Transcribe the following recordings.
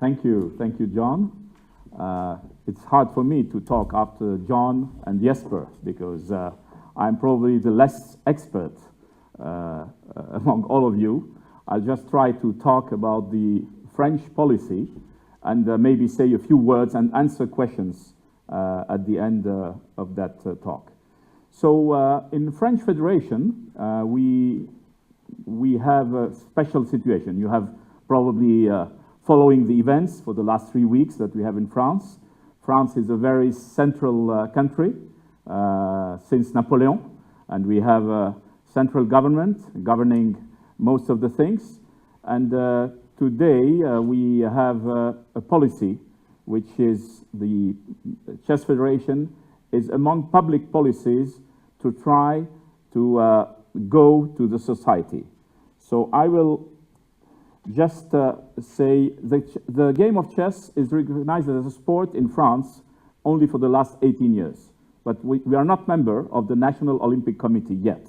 Thank you, John. It's hard for me to talk after John and Jesper because I'm probably the less expert among all of you. I'll just try to talk about the French policy and maybe say a few words and answer questions at the end of that talk. So in the French Federation, we have a special situation. You have probably following the events for the last 3 weeks that we have in France. France is a very central country since Napoleon, and we have a central government governing most of the things. And today we have a policy which is the Chess Federation is among public policies to try to go to the society. So I will just say the game of chess is recognized as a sport in France only for the last 18 years. But we are not member of the National Olympic Committee yet.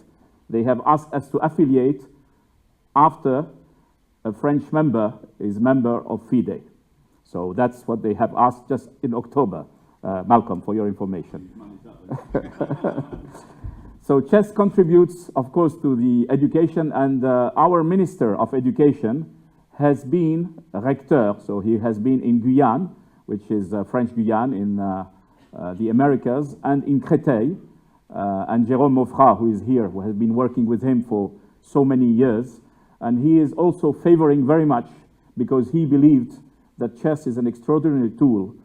They have asked us to affiliate after a French member is member of FIDE. So that's what they have asked just in October, Malcolm, for your information. So chess contributes, of course, to the education, and our Minister of Education has been recteur, so he has been in Guyane, which is French Guyane in the Americas, and in Créteil, and Jérôme Maufra, who is here, who has been working with him for so many years, and he is also favoring very much because he believed that chess is an extraordinary tool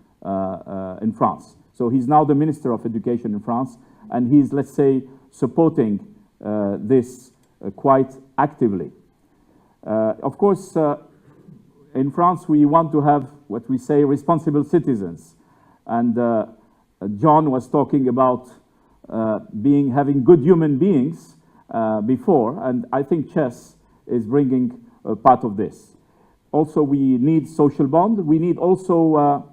in France. So he's now the Minister of Education in France, and he's, let's say, supporting this quite actively. Of course, in France, we want to have what we say responsible citizens. And John was talking about having good human beings before, and I think chess is bringing a part of this. Also, we need social bond. We need also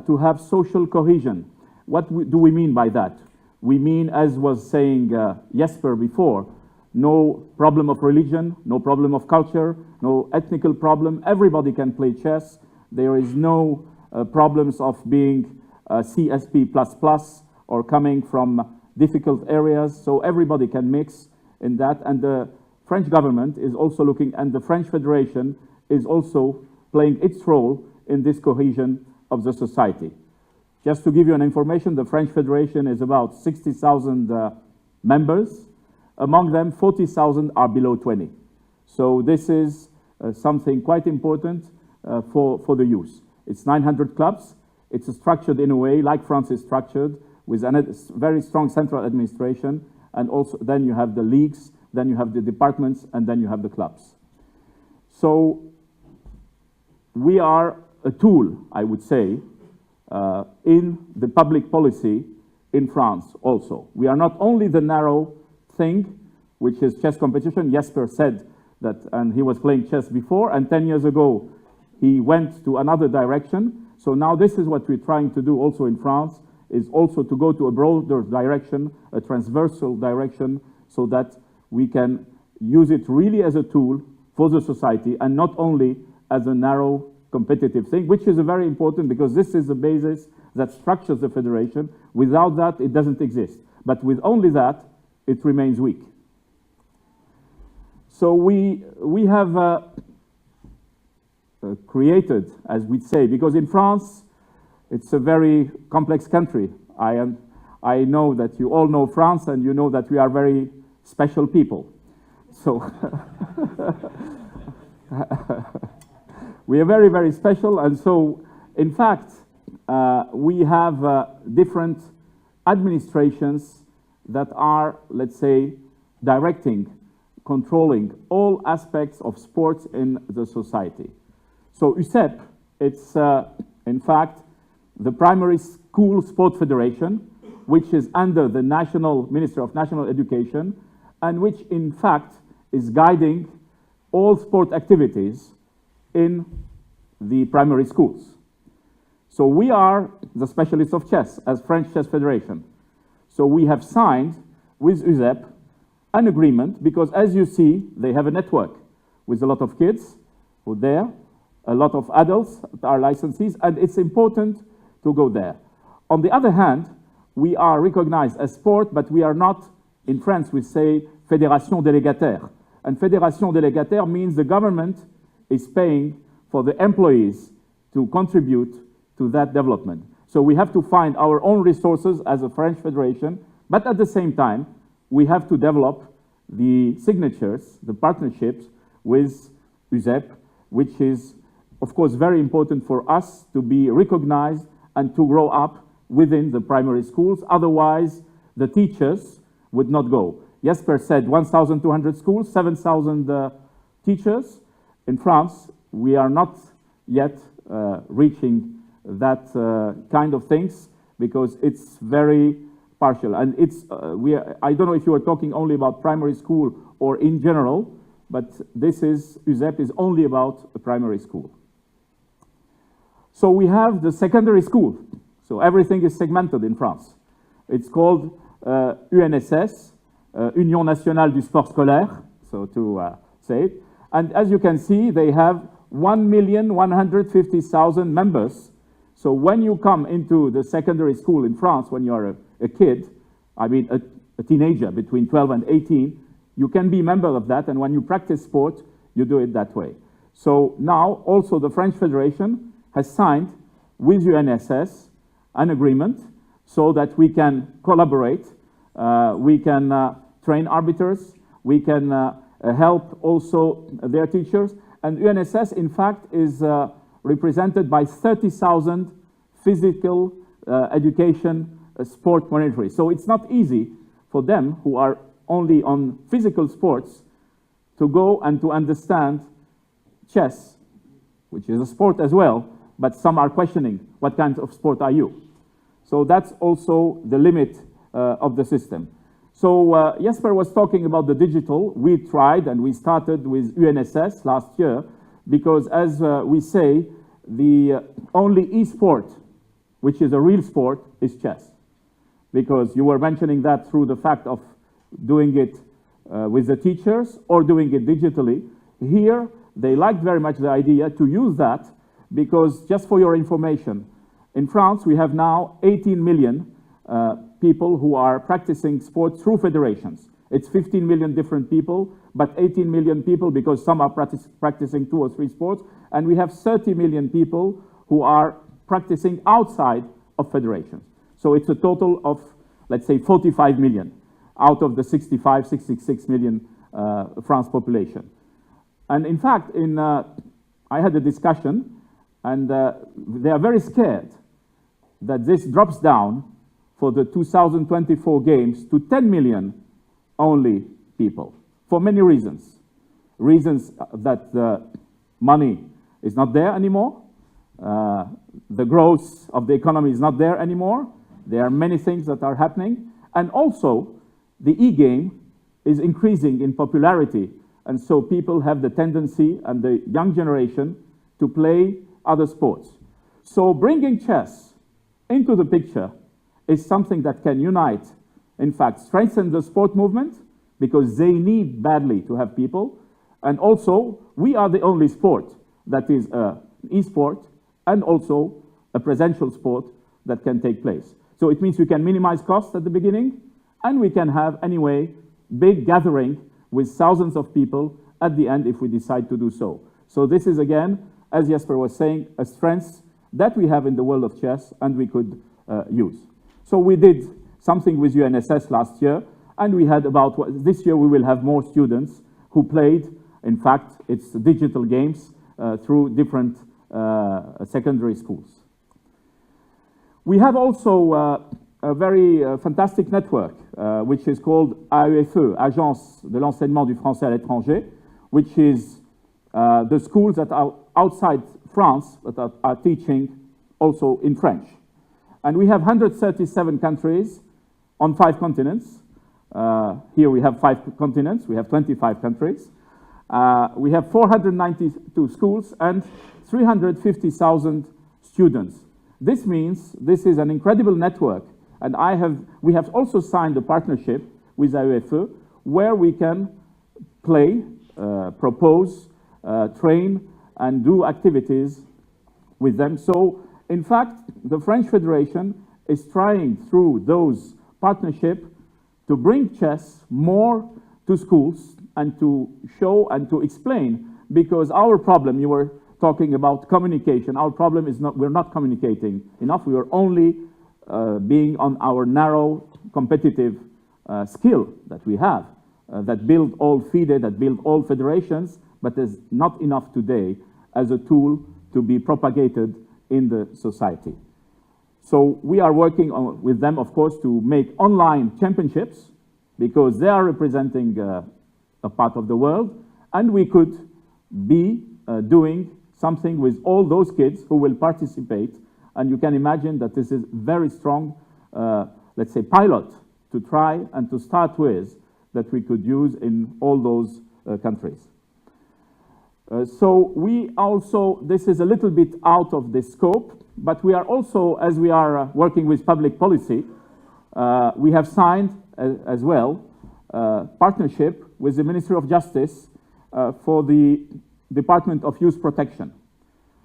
to have social cohesion. What do we mean by that? We mean, as was saying Jesper before, no problem of religion, no problem of culture, no ethnical problem. Everybody can play chess. There is no problems of being CSP++ or coming from difficult areas. So everybody can mix in that. And the French government is also looking, and the French Federation is also playing its role in this cohesion of the society. Just to give you an information, the French Federation is about 60,000 members. Among them, 40,000 are below 20. So this is something quite important for the youth. It's 900 clubs. It's structured in a way like France is structured, with a very strong central administration, and also then you have the leagues, then you have the departments, and then you have the clubs. So we are a tool, I would say, in the public policy in France also. We are not only the narrow thing, which is chess competition. Jesper said that, and he was playing chess before, and 10 years ago, he went to another direction. So now this is what we're trying to do also in France, is also to go to a broader direction, a transversal direction, so that we can use it really as a tool for the society and not only as a narrow competitive thing, which is very important because this is the basis that structures the federation. Without that, it doesn't exist. But with only that, it remains weak. So we have created, as we'd say, because in France, it's a very complex country. I know that you all know France, and you know that we are very special people. So we are very, very special, and so, in fact, we have different administrations that are, let's say, directing, controlling all aspects of sports in the society. So USEP, it's, in fact, the primary school sport federation, which is under the Minister of National Education, and which, in fact, is guiding all sport activities in the primary schools. So we are the specialists of chess as French Chess Federation. So we have signed with USEP an agreement because, as you see, they have a network with a lot of kids who are there, a lot of adults that are licensees, and it's important to go there. On the other hand, we are recognized as sport, but we are not, in France we say, fédération délégataire. And fédération délégataire means the government is paying for the employees to contribute to that development. So we have to find our own resources as a French federation, but at the same time, we have to develop the signatures, the partnerships with USEP, which is, of course, very important for us to be recognized and to grow up within the primary schools. Otherwise, the teachers would not go. Jesper said 1,200 schools, 7,000 teachers. In France, we are not yet reaching that kind of things because it's very partial. And it's, I don't know if you are talking only about primary school or in general, but this is, USEP is only about a primary school. So we have the secondary school. So everything is segmented in France. It's called UNSS, Union Nationale du Sport Scolaire, so to say it. And as you can see, they have 1,150,000 members. So when you come into the secondary school in France, when you are a kid, I mean a teenager between 12 and 18, you can be a member of that, and when you practice sport, you do it that way. So now also the French Federation has signed with UNSS an agreement so that we can collaborate, we can train arbiters, we can help also their teachers, and UNSS in fact is represented by 30,000 physical education sport monitors. So it's not easy for them who are only on physical sports to go and to understand chess, which is a sport as well, but some are questioning what kind of sport are you. So that's also the limit of the system. So Jesper was talking about the digital. We tried and we started with UNSS last year because, as we say, the only e-sport, which is a real sport, is chess. Because you were mentioning that through the fact of doing it with the teachers or doing it digitally. Here, they liked very much the idea to use that because, just for your information, in France, we have now 18 million people who are practicing sport through federations. It's 15 million different people, but 18 million people because some are practicing 2 or 3 sports, and we have 30 million people who are practicing outside of federations. So it's a total of, let's say, 45 million out of the 65, 66 million France population. And in fact, I had a discussion, and they are very scared that this drops down for the 2024 games to 10 million only people, for many reasons. Reasons that the money is not there anymore, the growth of the economy is not there anymore, there are many things that are happening, and also the e-game is increasing in popularity, and so people have the tendency, and the young generation, to play other sports. So bringing chess into the picture is something that can unite, in fact, strengthen the sport movement, because they need badly to have people, and also we are the only sport that is an e-sport and also a presential sport that can take place. So it means we can minimize costs at the beginning, and we can have, anyway, big gathering with thousands of people at the end if we decide to do so. So this is, again, as Jesper was saying, a strength that we have in the world of chess and we could use. So we did something with UNSS last year, and we had about, this year we will have more students who played, in fact, it's digital games through different secondary schools. We have also a very fantastic network, which is called AEFE, Agence de l'Enseignement du Français à l'étranger, which is the schools that are outside France that are teaching also in French. And we have 137 countries on 5 continents. Here we have 5 continents, we have 25 countries. We have 492 schools and 350,000 students. This means this is an incredible network, and we have also signed a partnership with AEFE where we can play, propose, train, and do activities with them. So, in fact, the French Federation is trying through those partnerships to bring chess more to schools and to show and to explain, because our problem, you were talking about communication, our problem is we're not communicating enough, we are only being on our narrow competitive skill that we have, that build all FIDE, that build all federations, but is not enough today as a tool to be propagated in the society. So we are working with them, of course, to make online championships, because they are representing a part of the world, and we could be doing something with all those kids who will participate. And you can imagine that this is very strong, let's say, pilot to try and to start with, that we could use in all those countries. So we also, this is a little bit out of the scope, but we are also, as we are working with public policy, we have signed as well partnership with the Ministry of Justice for the Department of Youth Protection.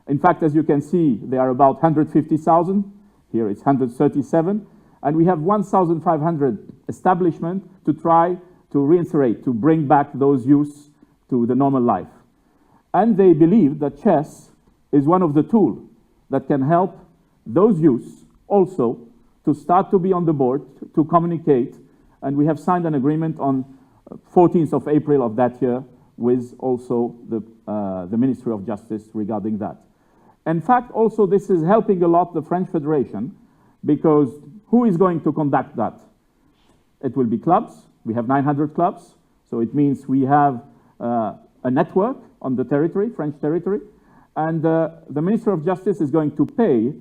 In fact, as you can see, there are about 150,000. Here it's 137. And we have 1,500 establishments to try to reinstate, to bring back those youths to the normal life. And they believe that chess is one of the tools that can help those youths also to start to be on the board, to communicate. And we have signed an agreement on 14th of April of that year with also the Ministry of Justice regarding that. In fact, also this is helping a lot the French Federation, because who is going to conduct that? It will be clubs. We have 900 clubs, so it means we have a network on the territory, French territory, and the Ministry of Justice is going to pay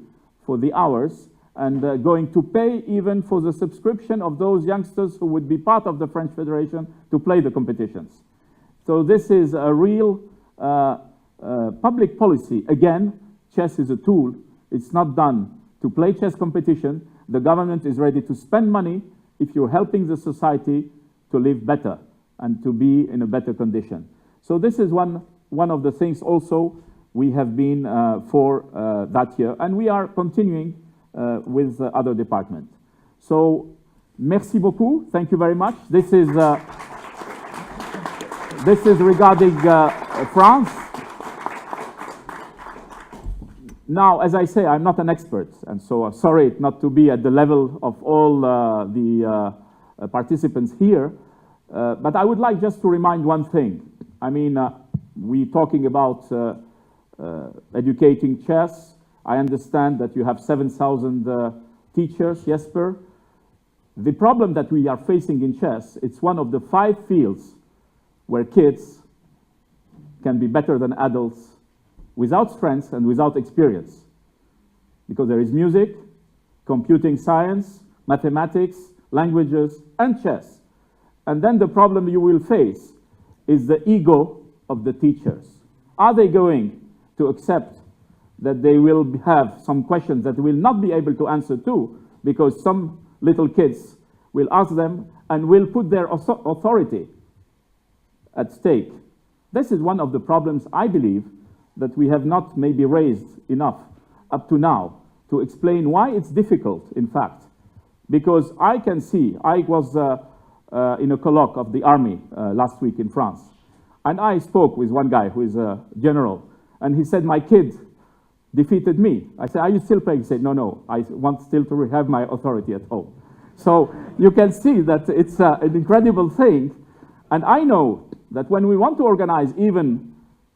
for the hours and going to pay even for the subscription of those youngsters who would be part of the French Federation to play the competitions. So this is a real public policy. Again, chess is a tool. It's not done to play chess competition. The government is ready to spend money if you're helping the society to live better and to be in a better condition. So this is one of the things also we have been for that year, and we are continuing with the other department. So, merci beaucoup. Thank you very much. This is regarding France. Now, as I say, I'm not an expert, and so sorry not to be at the level of all the participants here, but I would like just to remind one thing. I mean, we're talking about educating chess. I understand that you have 7,000 teachers, Jesper. The problem that we are facing in chess, it's one of the 5 fields where kids can be better than adults without strength and without experience. Because there is music, computing science, mathematics, languages, and chess. And then the problem you will face is the ego of the teachers. Are they going to accept that they will have some questions that they will not be able to answer to, because some little kids will ask them and will put their authority at stake? This is one of the problems, I believe, that we have not maybe raised enough up to now to explain why it's difficult, in fact. Because I can see, I was in a colloque of the army last week in France, and I spoke with one guy who is a general, and he said, my kid defeated me. I said, are you still playing? He said, no, I want still to have my authority at home. So you can see that it's an incredible thing. And I know that when we want to organize even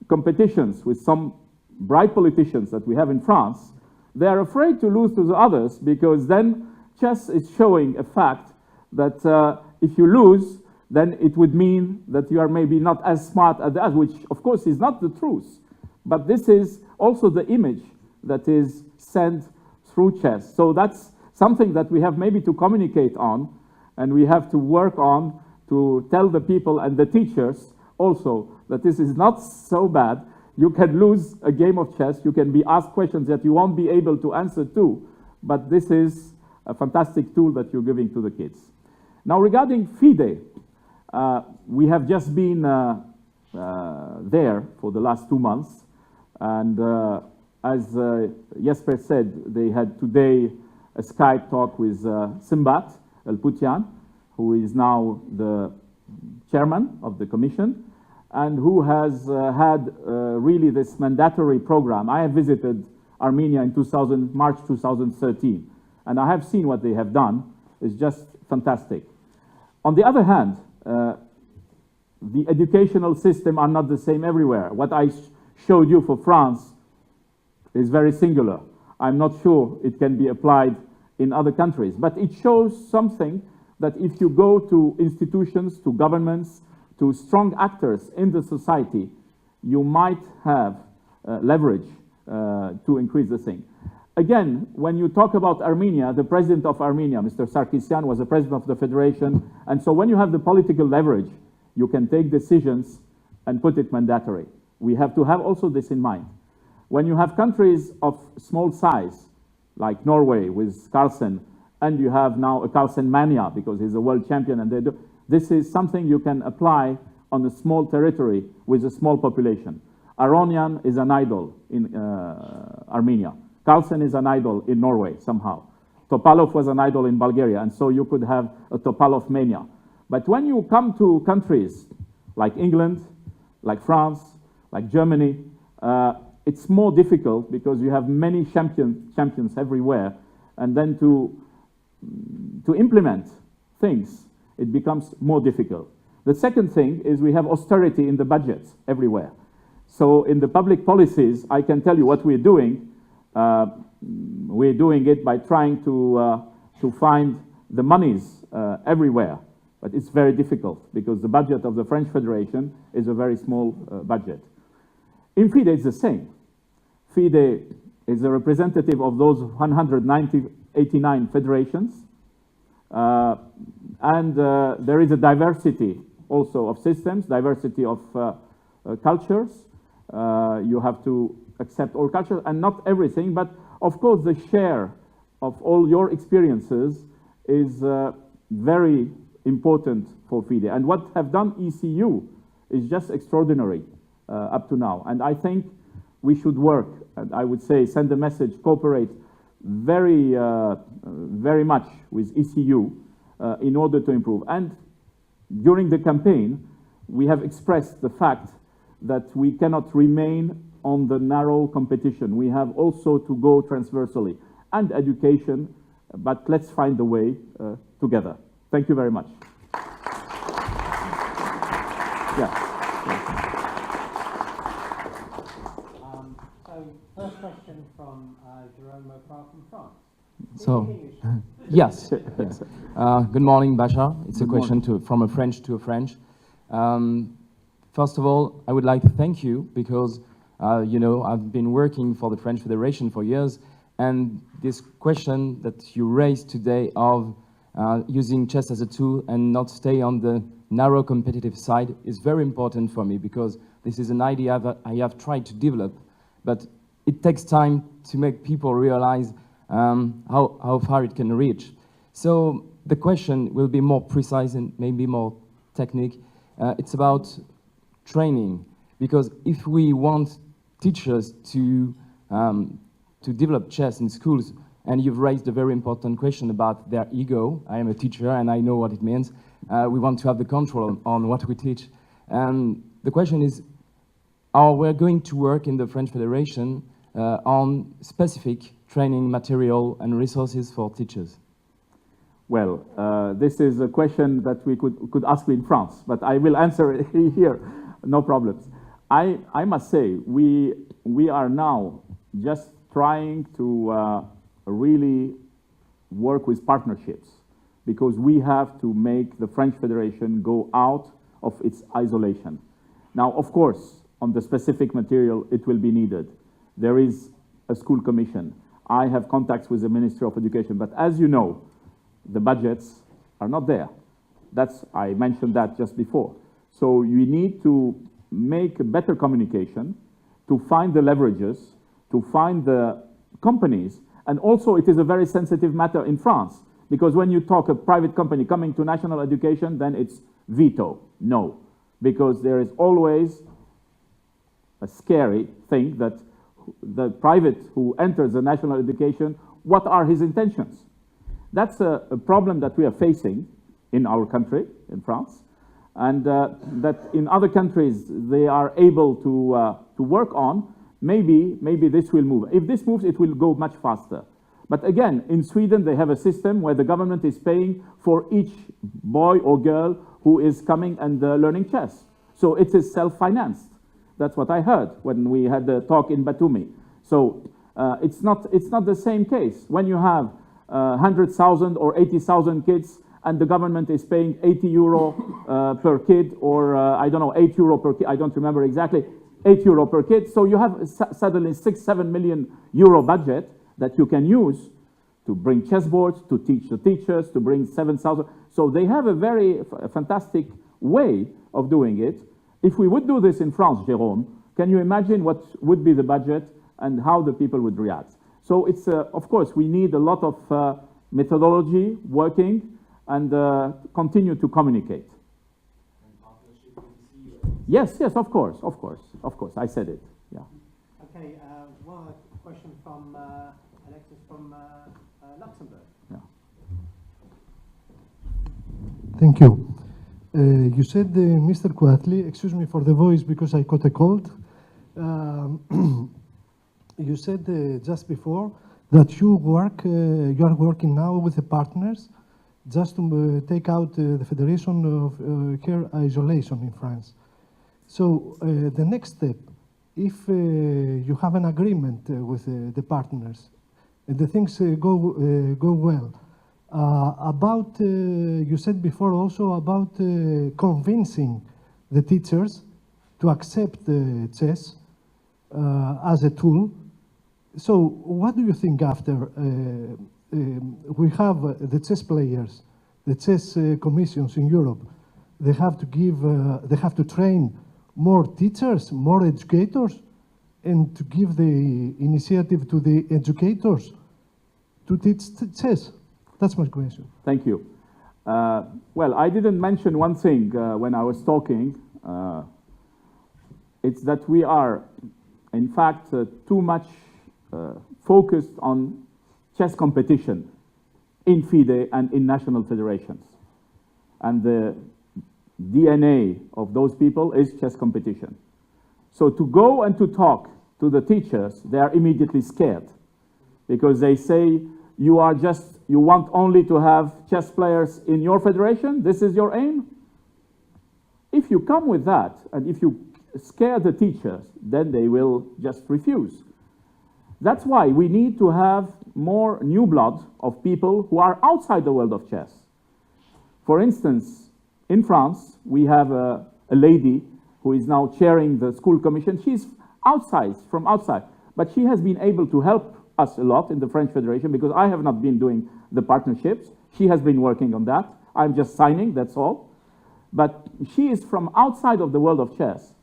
competitions with some bright politicians that we have in France, they are afraid to lose to the others, because then chess is showing a fact that if you lose, then it would mean that you are maybe not as smart as the others, which of course is not the truth. But this is also the image that is sent through chess. So that's something that we have maybe to communicate on, and we have to work on to tell the people and the teachers also that this is not so bad. You can lose a game of chess, you can be asked questions that you won't be able to answer to, but this is a fantastic tool that you're giving to the kids. Now regarding FIDE, we have just been there for the last 2 months. And as Jesper said, they had today a Skype talk with Simbat El-Putian, who is now the chairman of the commission, and who has had really this mandatory program. I have visited Armenia in March 2013, and I have seen what they have done. It's just fantastic. On the other hand, the educational system are not the same everywhere. What I showed you for France is very singular. I'm not sure it can be applied in other countries, but it shows something that if you go to institutions, to governments, to strong actors in the society, you might have leverage to increase the thing. Again, when you talk about Armenia, the president of Armenia, Mr. Sarkisyan, was the president of the federation, and so when you have the political leverage, you can take decisions and put it mandatory. We have to have also this in mind. When you have countries of small size, like Norway with Carlsen, and you have now a Carlsen mania because he's a world champion, and this is something you can apply on a small territory with a small population. Aronian is an idol in Armenia. Carlsen is an idol in Norway somehow. Topalov was an idol in Bulgaria, and so you could have a Topalov mania. But when you come to countries like England, like France, like Germany, it's more difficult because you have many champions everywhere, and then to implement things, it becomes more difficult. The second thing is we have austerity in the budgets everywhere. So in the public policies, I can tell you what we're doing. We're doing it by trying to find the monies everywhere. But it's very difficult because the budget of the French Federation is a very small budget. In FIDE, it's the same. FIDE is a representative of those 189 federations. And there is a diversity also of systems, diversity of cultures. You have to accept all cultures, and not everything, but of course the share of all your experiences is very important for FIDE. And what have done ECU is just extraordinary up to now. And I think we should work, and I would say send a message, cooperate very, very much with ECU in order to improve. And during the campaign, we have expressed the fact that we cannot remain on the narrow competition. We have also to go transversally. And education, but let's find a way together. Thank you very much. Yeah. So, first question from Jerome O'Connor from France. So, yes. Yes. Good morning, Bachar. It's a question from a French to a French. First of all, I would like to thank you because, you know, I've been working for the French Federation for years, and this question that you raised today of using chess as a tool and not stay on the narrow competitive side is very important for me because this is an idea that I have tried to develop, but it takes time to make people realize how far it can reach. So the question will be more precise and maybe more technique. It's about training, because if we want teachers to develop chess in schools, and you've raised a very important question about their ego. I am a teacher and I know what it means. We want to have the control on what we teach. And the question is, are we going to work in the French Federation on specific training material and resources for teachers? Well, this is a question that we could ask in France, but I will answer it here, no problems. I must say, we are now just trying to really work with partnerships, because we have to make the French Federation go out of its isolation. Now, of course, on the specific material, it will be needed. There is a school commission. I have contacts with the Ministry of Education, but as you know, the budgets are not there. I mentioned that just before. So you need to make a better communication, to find the leverages, to find the companies. And also it is a very sensitive matter in France, because when you talk a private company coming to national education, then it's veto, no. Because there is always a scary thing that the private who enters the national education, what are his intentions? That's a problem that we are facing in our country, in France, and that in other countries they are able to work on. Maybe this will move. If this moves, it will go much faster. But again, in Sweden, they have a system where the government is paying for each boy or girl who is coming and learning chess. So it is self-financed. That's what I heard when we had the talk in Batumi. So it's not the same case. When you have 100,000 or 80,000 kids and the government is paying 80 euro per kid, or I don't know, 8 euro per kid, I don't remember exactly, 8 euro per kid. So you have suddenly 6-7 million euro budget that you can use to bring chessboards, to teach the teachers, to bring 7,000. So they have a very fantastic way of doing it. If we would do this in France, Jérôme, can you imagine what would be the budget and how the people would react? So it's, of course, we need a lot of methodology working and continue to communicate. Yes, of course, I said it, yeah. Okay, one question from Alexis from Luxembourg. Yeah. Thank you. You said, Mr. Kouatly, excuse me for the voice because I caught a cold. You said just before that you are working now with the partners just to take out the Federation of Care Isolation in France. So the next step, if you have an agreement with the partners, and the things go well, you said before also about convincing the teachers to accept chess as a tool. So what do you think after we have the chess players, the chess commissions in Europe, they have to train more teachers, more educators, and to give the initiative to the educators to teach chess? That's my question. Thank you. Well, I didn't mention one thing when I was talking. It's that we are, in fact, too much focused on chess competition in FIDE and in national federations. And the DNA of those people is chess competition. So to go and to talk to the teachers, they are immediately scared because they say, you want only to have chess players in your federation? This is your aim? If you come with that, and if you scare the teachers, then they will just refuse. That's why we need to have more new blood of people who are outside the world of chess. For instance, in France, we have a lady who is now chairing the school commission. She's from outside, but she has been able to help us a lot in the French Federation because I have not been doing the partnerships. She has been working on that. I'm just signing, that's all. But she is from outside of the world of chess.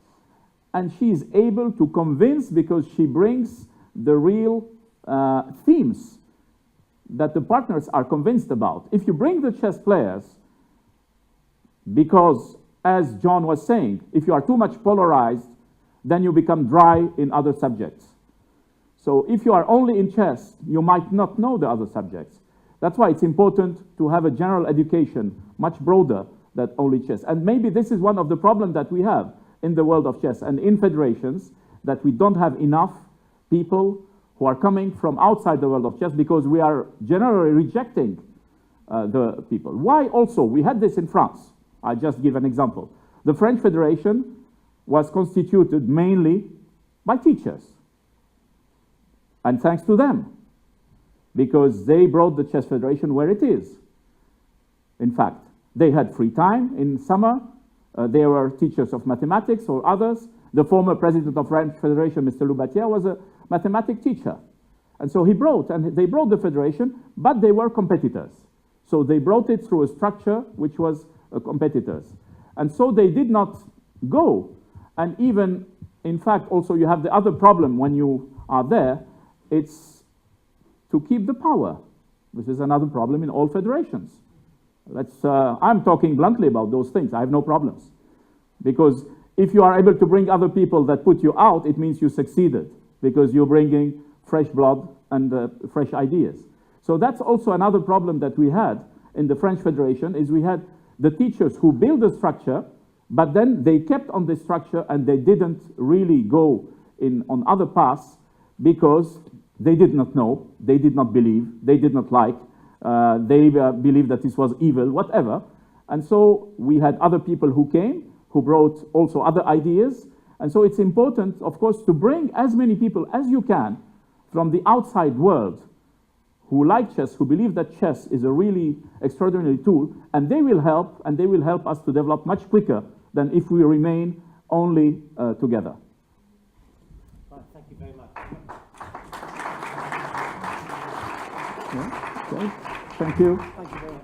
And she is able to convince because she brings the real themes that the partners are convinced about. If you bring the chess players, because as John was saying, if you are too much polarized, then you become dry in other subjects. So if you are only in chess, you might not know the other subjects. That's why it's important to have a general education, much broader than only chess. And maybe this is one of the problems that we have in the world of chess and in federations, that we don't have enough people who are coming from outside the world of chess because we are generally rejecting the people. Why also? We had this in France. I'll just give an example. The French Federation was constituted mainly by teachers. And thanks to them, because they brought the Chess Federation where it is. In fact, they had free time in summer. They were teachers of mathematics or others. The former president of French Federation, Mr. Loubatier, was a mathematics teacher. And so they brought the federation, but they were competitors. So they brought it through a structure which was competitors. And so they did not go. And even, in fact, also you have the other problem when you are there, it's to keep the power. This is another problem in all federations. I'm talking bluntly about those things. I have no problems. Because if you are able to bring other people that put you out, it means you succeeded. because you're bringing fresh blood and fresh ideas. So that's also another problem that we had in the French Federation, is we had the teachers who built the structure, but then they kept on this structure and they didn't really go on other paths because they did not know, they did not believe, they did not like, they believed that this was evil, whatever. And so we had other people who came, who brought also other ideas. And so it's important, of course, to bring as many people as you can from the outside world who like chess, who believe that chess is a really extraordinary tool, and they will help us to develop much quicker than if we remain only together. Right, thank you very much. Yeah, okay. Thank you. Thank you very much.